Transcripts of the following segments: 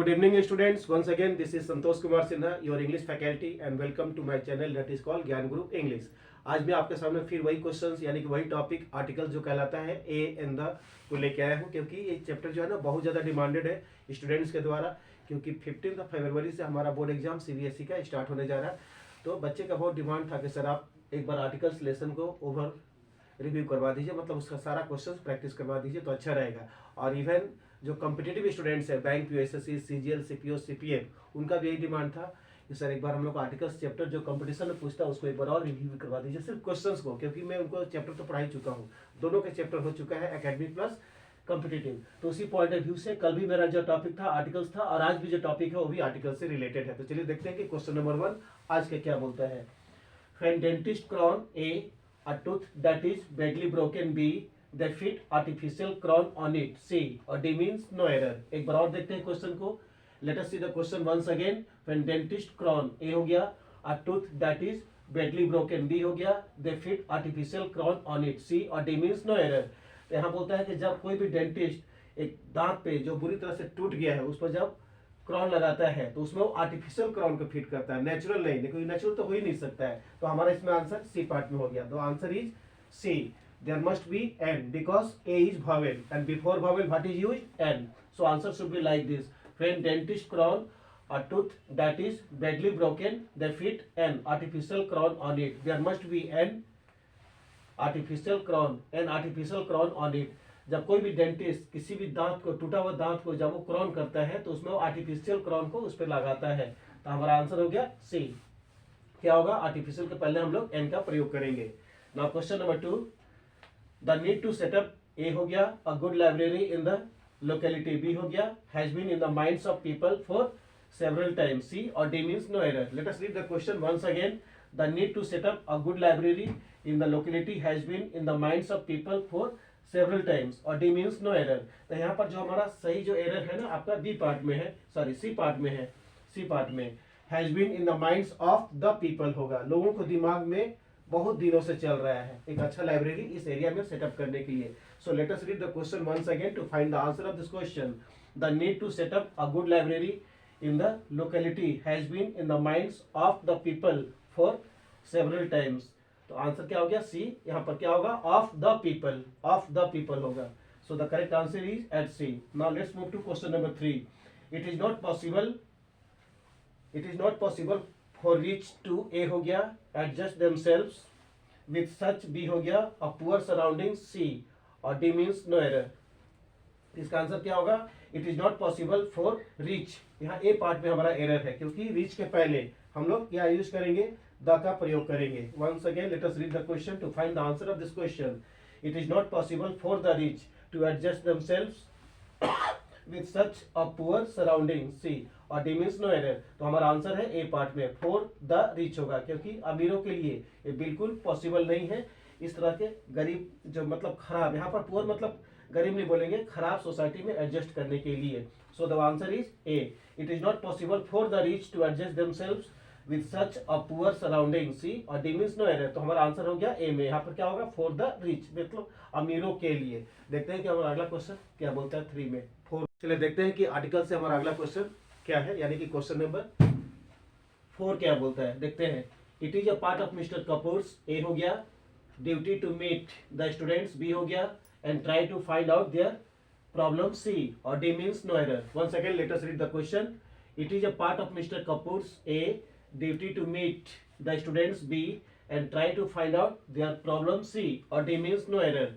Good evening students. Once again this is Santosh Kumar Sinha, your English faculty and welcome to my channel that is called ज्ञान गुरु English. आज मैं आपके सामने फिर वही questions यानी कि वही टॉपिक आर्टिकल जो कहलाता है ए एंड द को लेके आया हूँ, क्योंकि ये चैप्टर जो है ना बहुत ज़्यादा डिमांडेड है स्टूडेंट्स के द्वारा, क्योंकि 15 फरवरी से हमारा बोर्ड एग्जाम CBSE का स्टार्ट होने जा रहा है। तो बच्चे का बहुत डिमांड था कि सर आप एक बार आर्टिकल्स लेसन को ओवर रिव्यू करवा दीजिए, मतलब उसका सारा क्वेश्चन प्रैक्टिस करवा दीजिए तो अच्छा रहेगा। और इवन जो कॉम्पिटिटिव स्टूडेंट्स है bank PSSC CGL CPO CPF उनका भी यही डिमांड था कि सर एक बार हम लोग आर्टिकल्स चैप्टर जो कंपटीशन में पूछता है उसको एक बार और रिव्यू करवा दीजिए, सिर्फ क्वेश्चंस को, क्योंकि मैं उनको चैप्टर तो पढ़ा ही चुका हूँ। दोनों के चैप्टर हो चुका है एकेडमिक प्लस कॉम्पिटिटिव। तो उसी पॉइंट ऑफ व्यू से कल भी मेरा जो टॉपिक था आर्टिकल्स था और आज भी जो टॉपिक है वो भी आर्टिकल से रिलेटेड है। तो चलिए देखते हैं कि क्वेश्चन नंबर 1 आज का क्या बोलता है। When dentist crown a tooth that is badly broken, B, they fit artificial crown on it, C, और D means no error। एक बार और देखते हैं क्वेश्चन को। Let us see the question once again। When dentist crown A हो गया, a tooth that is badly broken, B हो गया, they fit artificial crown on it, C, और D means no error। तो यहाँ बोलता है कि जब कोई भी डेंटिस्ट एक दांत पे जो बुरी तरह से टूट गया है उस पर जब क्रॉन लगाता है तो उसमें वो आर्टिफिशियल क्रॉन को फिट करता है, नेचुरल नहीं। देखो नेचुरल तो हो ही नहीं सकता है, तो हमारा इसमें आंसर सी पार्ट में हो गया। तो answer is C. There must be an because A is vowel and before vowel what is used n, so answer should be like this। when dentist crown a tooth that is badly broken they fit an artificial crown on it, there must be an artificial crown on it। जब कोई भी dentist किसी भी दांत को, टूटा हुआ दांत को जब वो क्रॉन करता है तो उसमें वो आर्टिफिशियल क्रॉन को उस पर लगाता है। तो हमारा आंसर हो गया सी। क्या होगा, आर्टिफिशियल के पहले हम लोग एन का प्रयोग करेंगे। Now question number 2, the need to set up A हो गया, a good library in the locality, B हो गया, has been in the minds of people for several times, C, और D means no error. Let us read the question once again. The need to set up a good library in the locality has been in the minds of people for several times, और D means no error. तो यहाँ पर जो हमारा सही जो error है ना आपका बी पार्ट में है, सॉरी सी पार्ट में है। सी पार्ट में has been in the minds of the people होगा, लोगों को दिमाग में बहुत दिनों से चल रहा है एक अच्छा लाइब्रेरी इस एरिया में सेटअप करने के लिए। So let us read the question once again to find the answer of this question. The need to set up a good library in the locality has been in the minds of the people for several times. तो answer क्या हो गया C. यहाँ पर क्या होगा, of the people, of the people होगा। So the correct answer is at C. Now let's move to question number 3। It is not possible for rich to, A हो गया, adjust themselves with such, B हो गया, a poor surrounding, C, और D means no error. इसका answer क्या होगा, it is not possible for rich. यहाँ A part में हमारा एरर है, क्योंकि रिच के पहले हम लोग क्या यूज करेंगे, द का प्रयोग करेंगे। Once again let us read the question to find the answer of this question. It is not possible for the rich to adjust themselves with such a poor surrounding, C, और D means no error. तो हमारा answer है A part में, for the rich होगा, क्योंकि अमीरों के लिए ये बिल्कुल पॉसिबल नहीं है इस तरह के गरीब जो मतलब खराब, यहाँ पर पुअर मतलब गरीब नहीं बोलेंगे, खराब सोसाइटी में एडजस्ट करने के लिए। So the answer is A. It is not possible for the rich to adjust themselves with such a poor surrounding, C, और डी मीन्स नो एरर। तो हमारा आंसर हो गया ए में। यहाँ पर क्या होगा, फॉर द रिच मतलब अमीरों के लिए। देखते हैं कि हमारा अगला क्वेश्चन क्या बोलता है 3 में 4। चलिए देखते हैं कि आर्टिकल से हमारा अगला क्वेश्चन क्या है, यानी कि क्वेश्चन नंबर 4 क्या बोलता है। देखते हैं। It is a part of mister Kapoor's, A हो गया, duty to meet the students, B हो गया, and try to find out their problem, C, और D means no error. Once again let us read the question. It is a part of mister Kapoor's, A, duty to meet the students, B, and try to find out their problem, C, or D means no error।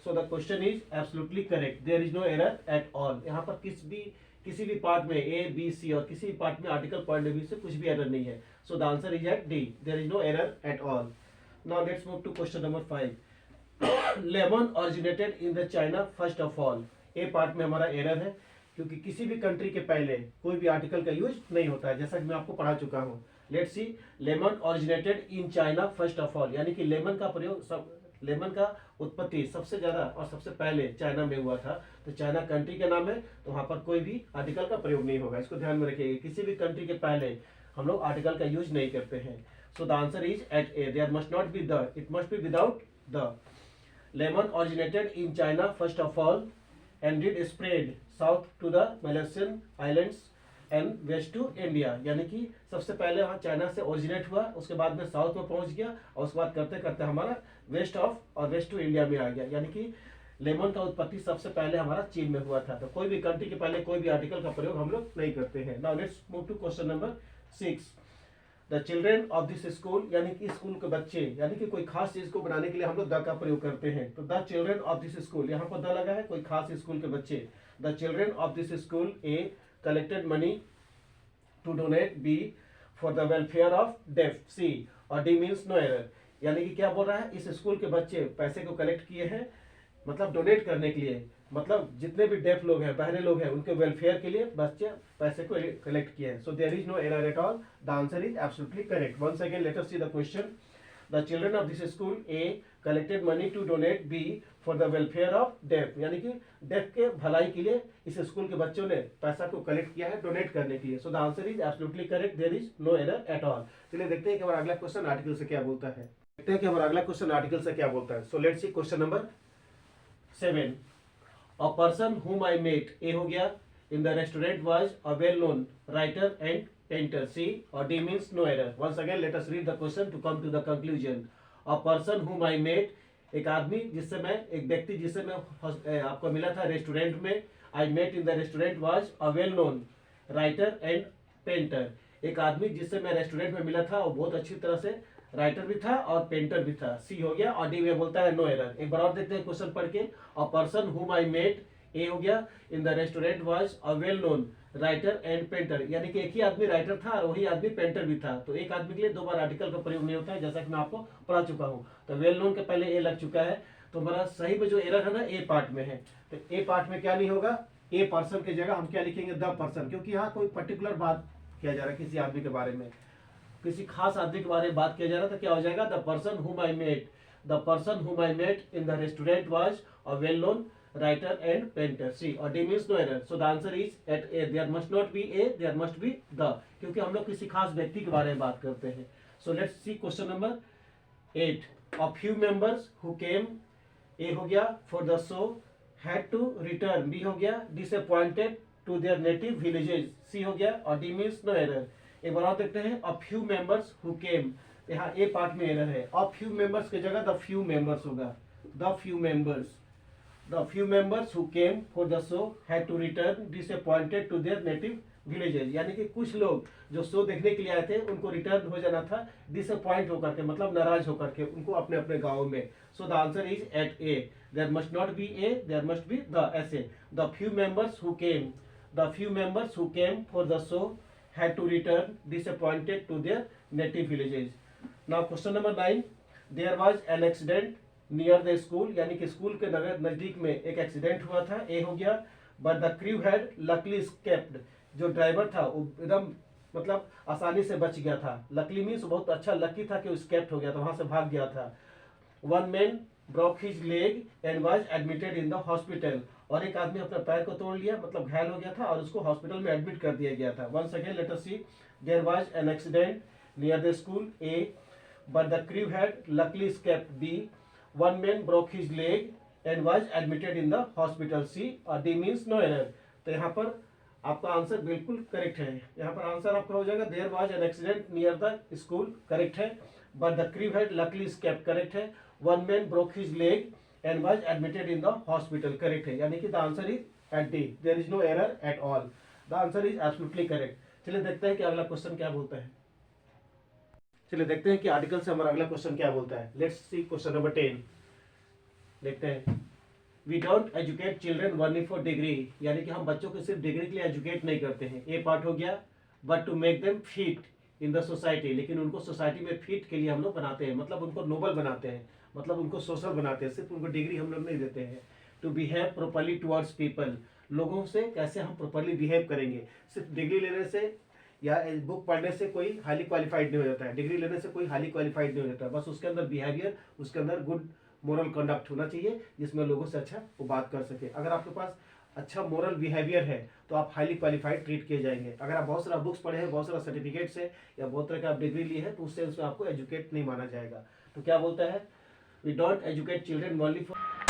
So the question is absolutely correct, there is no error at all। यहाँ पर किसी भी part में A, B, C और किसी भी part में article point of view से कुछ भी एरर नहीं है। So the answer is at D, there is no error at all। Now let's move to question number 5। Lemon originated in the China first of all। A part में हमारा error है, क्योंकि किसी भी कंट्री के पहले कोई भी आर्टिकल का यूज नहीं होता है, जैसा कि मैं आपको पढ़ा चुका हूँ। Let's see, lemon originated in China first of all, यानी कि लेमन का प्रयोग लेमन का उत्पत्ति सबसे ज्यादा और सबसे पहले चाइना में हुआ था। तो चाइना कंट्री का नाम है, तो वहां पर कोई भी आर्टिकल का प्रयोग नहीं होगा, इसको ध्यान में रखिएगा। किसी भी कंट्री के पहले हम लोग आर्टिकल का यूज नहीं करते हैं। So the answer is at A, there must not be the, it must be without the. Lemon originated in China first of all and did spread south to the Malaysian islands and west to India, यानी कि सबसे पहले वहाँ China से originate हुआ, उसके बाद में साउथ में पहुंच गया और उसके बाद करते करते हमारा वेस्ट टू इंडिया में आ गया, यानी कि लेमन का उत्पत्ति सबसे पहले हमारा चीन में हुआ था। तो कोई भी कंट्री के पहले कोई भी आर्टिकल का प्रयोग हम लोग नहीं करते हैं। Now let's move to question number 6। The children of this school, यानी कि स्कूल के बच्चे, यानी कि कोई खास चीज को बनाने के लिए हम लोग द का प्रयोग करते हैं। तो the children of this school, यहाँ पर द लगा है, कोई खास स्कूल के बच्चे। The children of this school A collected money to donate, B for the welfare of deaf, C और डी मीन्स नो एरर। यानी कि क्या बोल रहा है, इस स्कूल के बच्चे पैसे को कलेक्ट किए हैं, मतलब डोनेट करने के लिए, मतलब जितने भी डेफ लोग हैं, बहरे लोग हैं, उनके वेलफेयर के लिए बच्चे पैसे को कलेक्ट किए हैं। So there is no error at all, the answer is absolutely correct. Once again let us see the question. The children of this school A collected money to donate, B for the welfare of deaf, यानी कि def के भलाई के लिए इस school के बच्चों ने पैसा को कलेक्ट किया है डोनेट करने के लिए। So the answer is absolutely correct, there is no error at all. चलिए देखते हैं कि हमारा अगला क्वेश्चन आर्टिकल से क्या बोलता है। देखते हैं कि हमारा अगला क्वेश्चन आर्टिकल से क्या बोलता है। सो let's see question number 7। A person whom I met, ए हो गया, in the restaurant was a well-known writer and painter, C or D means no error. Once again let us read the question to come to the conclusion. A person whom I met, एक आदमी जिससे मैं, एक व्यक्ति जिससे मैं आपको मिला था रेस्टोरेंट में। I met in the restaurant was a well-known writer and painter, एक आदमी जिससे मैं रेस्टोरेंट में मिला था और बहुत अच्छी तरह से राइटर भी था और पेंटर भी था, सी हो गया, और डी में बोलता है नो एरर। एक बार और देखते हैं क्वेश्चन पढ़ के। A person whom I met, ए हो गया, इन the restaurant was a well known writer and painter, यानी कि एक ही आदमी राइटर था और वही आदमी पेंटर भी था। तो एक आदमी के लिए दो बार आर्टिकल का प्रयोग नहीं होता है, जैसा कि मैं आपको पढ़ा चुका हूँ। तो वेल नोन के पहले ए लग चुका है, तो हमारा सही में जो एरर है ना ए पार्ट में है। तो ए पार्ट में क्या नहीं होगा, ए पर्सन की जगह हम क्या लिखेंगे, द पर्सन, क्योंकि यहाँ कोई पर्टिकुलर बात किया जा रहा है किसी आदमी के बारे में, किसी खास आदमी के बारे में बात किया जा रहा है। तो क्या हो जाएगा, the person whom I met, the person whom I met in the restaurant was a well known writer and painter, C और D means no error. So the answer is at A, there must not be a, there must be the, क्योंकि हम लोग किसी खास व्यक्ति के बारे में बात करते हैं। So let's see question number 8। A few members who came, A हो गया, for the show had to return, B हो गया, disappointed to their native villages, C हो गया, और डी मीन्स नो एरर। एक बार और देखते हैं। अ फ्यू मेंबर्स हु केम, यहाँ ए पार्ट में एरर है, अ फ्यू मेंबर्स की जगह द फ्यू मेंबर्स होगा, the few members. The few members who came for the show had to return disappointed to their native villages, यानी कि कुछ लोग जो शो देखने के लिए आए थे उनको रिटर्न हो जाना था डिसअपॉइंट होकर के, मतलब नाराज होकर के, उनको अपने अपने गाँव में। So the answer is at A, there must not be a, there must be the, ऐसे। The few members who came, the few members who came for the show had to return disappointed to their native villages. Now question number 9. There was an accident near the school, यानी कि school के नजदीक में एक accident हुआ था, ए हो गया, but the crew had luckily escaped, जो ड्राइवर था वो एकदम मतलब आसानी से बच गया था। लकली मीन्स बहुत अच्छा लकी था कि वो escaped हो गया था, वहां से भाग गया था। One man broke his leg and was admitted in the hospital, और एक आदमी अपने पैर को तोड़ लिया, मतलब घायल हो गया था और उसको हॉस्पिटल में एडमिट कर दिया गया था। Once again let us see. There was an accident near the school, A, but the crew had luckily escaped, B, one man broke his leg and was admitted in the hospital, C और D means no error. तो यहाँ पर आपका answer बिल्कुल correct है। यहाँ पर answer आपका हो जाएगा there was an accident near the school, correct है, but the crew had luckily escaped, correct है, one man broke his leg and was admitted in the hospital, correct है, यानी कि the answer is at D, there is no error at all, the answer is absolutely correct। चलिए देखते हैं कि अगला question क्या बोलता है। चलिए देखते हैं कि आर्टिकल से हमारा अगला क्वेश्चन क्या बोलता है। Let's see question number 10। देखते हैं। We don't educate children only for degree, यानी कि हम बच्चों को सिर्फ डिग्री के लिए एजुकेट नहीं करते हैं, ए पार्ट हो गया, but to make them fit in the society, लेकिन उनको सोसाइटी में फिट के लिए हम लोग बनाते हैं, मतलब उनको नोबल बनाते हैं, मतलब उनको सोशल बनाते हैं, सिर्फ उनको डिग्री हम लोग नहीं देते हैं। To behave properly towards people, लोगों से कैसे हम प्रोपरली बिहेव करेंगे। सिर्फ डिग्री लेने से या बुक पढ़ने से कोई हाईली क्वालिफाइड नहीं हो जाता है, डिग्री लेने से कोई हाईली क्वालिफाइड नहीं हो जाता है, बस उसके अंदर बिहेवियर, उसके अंदर गुड मोरल कंडक्ट होना चाहिए, जिसमें लोगों से अच्छा वो बात कर सके। अगर आपके पास अच्छा मोरल बिहेवियर है तो आप हाईली क्वालिफाइड ट्रीट किए जाएंगे। अगर आप बहुत सारा बुक्स पढ़े हैं, बहुत सारा सर्टिफिकेट्स है या बहुत तरह का आप डिग्री लिए हैं, तो उससे आपको एजुकेट नहीं माना जाएगा। तो क्या बोलता है, we don't educate children only for